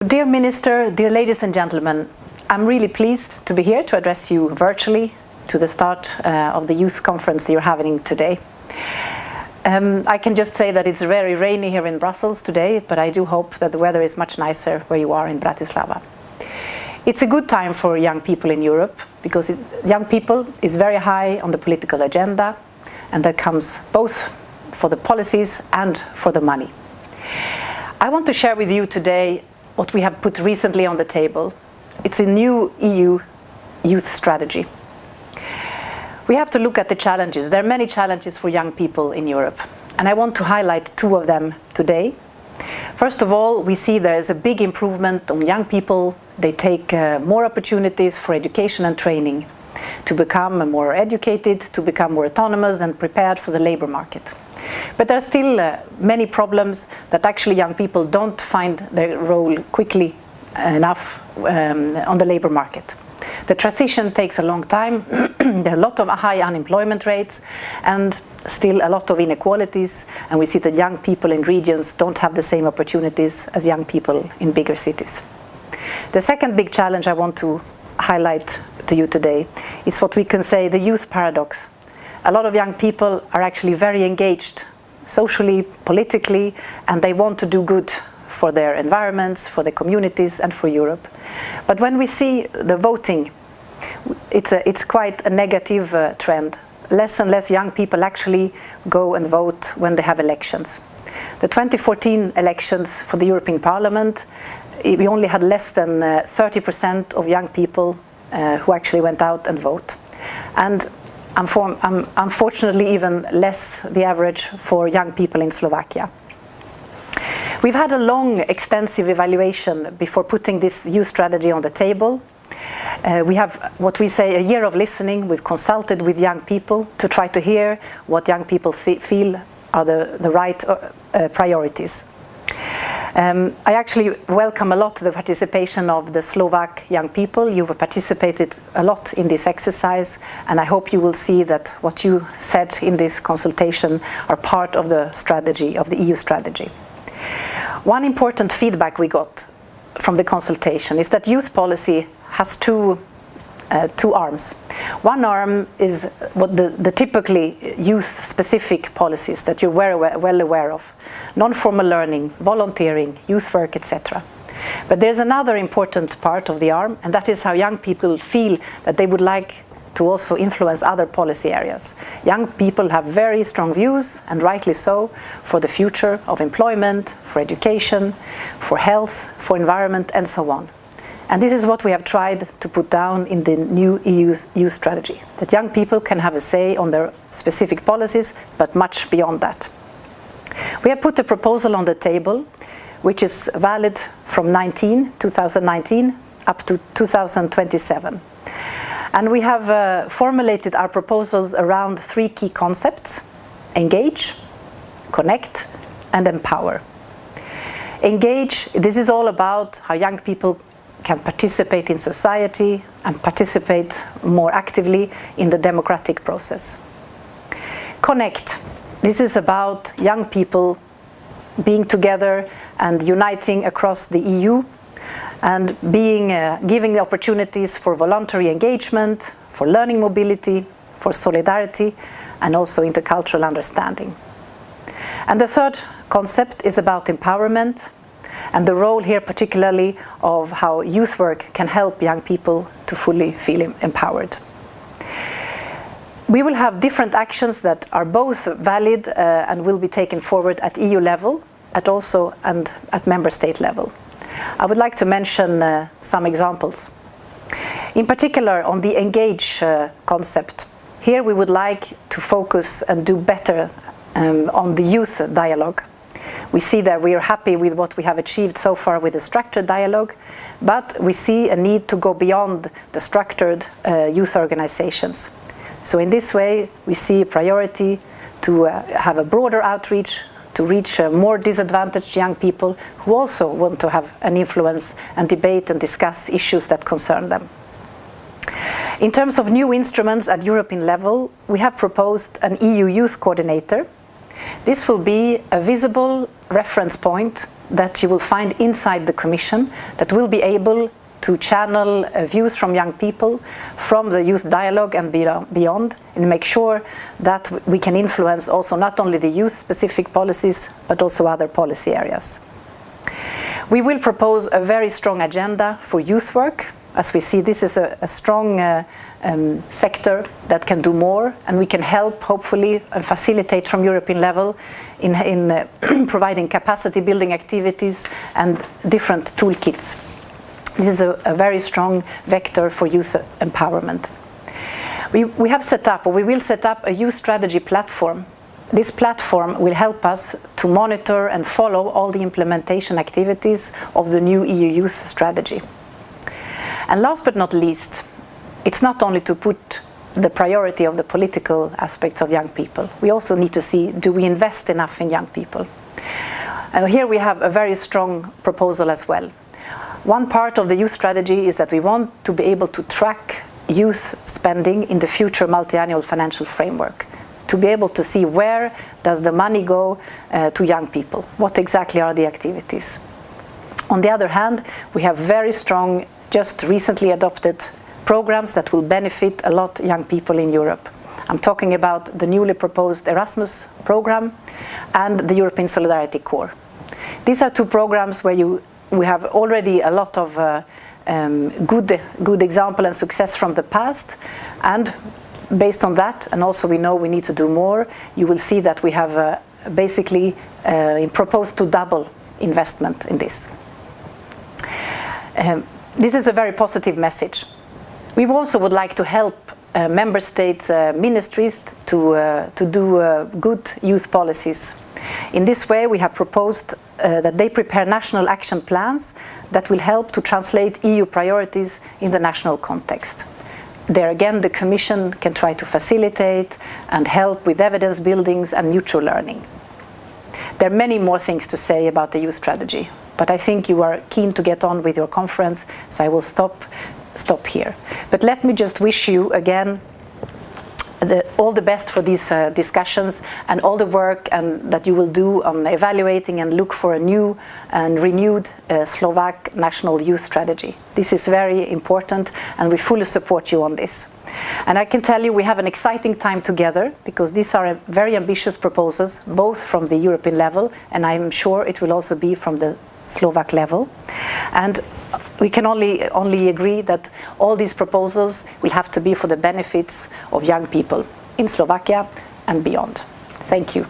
Dear Minister, dear ladies and gentlemen, I'm really pleased to be here to address you virtually to the start of the youth conference you're having today. I can just say that it's very rainy here in Brussels today, but I do hope that the weather is much nicer where you are in Bratislava. It's a good time for young people in Europe because young people is very high on the political agenda, and that comes both for the policies and for the money. I want to share with you today what we have put recently on the table. It's a new EU youth strategy. We have to look at the challenges. There are many challenges for young people in Europe, and I want to highlight two of them today. First of all, we see there is a big improvement on young people. They take more opportunities for education and training to become more educated, to become more autonomous and prepared for the labor market. But there are still many problems that actually young people don't find their role quickly enough on the labor market. The transition takes a long time. There are a lot of high unemployment rates and still a lot of inequalities, and we see that young people in regions don't have the same opportunities as young people in bigger cities. The second big challenge I want to highlight to you today is what we can say the youth paradox. A lot of young people are actually very engaged socially, politically, and they want to do good for their environments, for their communities, and for Europe. But when we see the voting, it's quite a negative trend. Less and less young people actually go and vote when they have elections. The 2014 elections for the European Parliament, we only had less than 30% of young people who actually went out and vote. And unfortunately even less the average for young people in Slovakia. We've had a long, extensive evaluation before putting this youth strategy on the table. We have what we say a year of listening. We've consulted with young people to try to hear what young people feel are the right priorities. I actually welcome a lot the participation of the Slovak young people. You've participated a lot in this exercise, and I hope you will see that what you said in this consultation are part of the strategy, of the EU strategy. One important feedback we got from the consultation is that youth policy has two arms. One arm is what the typically youth-specific policies that you're well aware of. Non-formal learning, volunteering, youth work, etc. But there's another important part of the arm, and that is how young people feel that they would like to also influence other policy areas. Young people have very strong views, and rightly so, for the future of employment, for education, for health, for environment, and so on. And this is what we have tried to put down in the new EU youth strategy, that young people can have a say on their specific policies, but much beyond that. We have put a proposal on the table, which is valid from 2019 up to 2027. And we have formulated our proposals around three key concepts: engage, connect, and empower. Engage, this is all about how young people can participate in society and participate more actively in the democratic process. Connect, this is about young people being together and uniting across the EU and giving the opportunities for voluntary engagement, for learning mobility, for solidarity, and also intercultural understanding. And the third concept is about empowerment, and the role here particularly of how youth work can help young people to fully feel empowered. We will have different actions that are both valid and will be taken forward at EU level, and at member state level. I would like to mention some examples. In particular, on the engage concept, here we would like to focus and do better on the youth dialogue. We see that we are happy with what we have achieved so far with the structured dialogue, but we see a need to go beyond the structured youth organizations. So in this way, we see a priority to have a broader outreach, to reach more disadvantaged young people who also want to have an influence and debate and discuss issues that concern them. In terms of new instruments at European level, we have proposed an EU Youth Coordinator. This will be a visible reference point that you will find inside the Commission that will be able to channel views from young people, from the youth dialogue and beyond, and make sure that we can influence also not only the youth-specific policies, but also other policy areas. We will propose a very strong agenda for youth work. As we see, this is a strong sector that can do more, and we can help, hopefully, and facilitate from European level in providing capacity building activities and different toolkits. This is a very strong vector for youth empowerment. We have set up, or we will set up, a youth strategy platform. This platform will help us to monitor and follow all the implementation activities of the new EU Youth Strategy. And last but not least, it's not only to put the priority of the political aspects of young people. We also need to see, do we invest enough in young people? And here we have a very strong proposal as well. One part of the youth strategy is that we want to be able to track youth spending in the future multi-annual financial framework, to be able to see where does the money go to young people, what exactly are the activities. On the other hand, we have very strong, just recently adopted programs that will benefit a lot young people in Europe. I'm talking about the newly proposed Erasmus program and the European Solidarity Corps. These are two programs where we have already a lot of good example and success from the past, and based on that, and also we know we need to do more, you will see that we have basically proposed to double investment in this. This is a very positive message. We also would like to help member states ministries to do good youth policies. In this way, we have proposed that they prepare national action plans that will help to translate EU priorities in the national context. There again, the Commission can try to facilitate and help with evidence buildings and mutual learning. There are many more things to say about the youth strategy, but I think you are keen to get on with your conference, so I will stop here. But let me just wish you again all the best for these discussions and all the work that you will do on evaluating and look for a new and renewed Slovak national youth strategy. This is very important, and we fully support you on this. And I can tell you we have an exciting time together, because these are very ambitious proposals, both from the European level, and I'm sure it will also be from the Slovak level. And we can only agree that all these proposals will have to be for the benefits of young people in Slovakia and beyond. Thank you.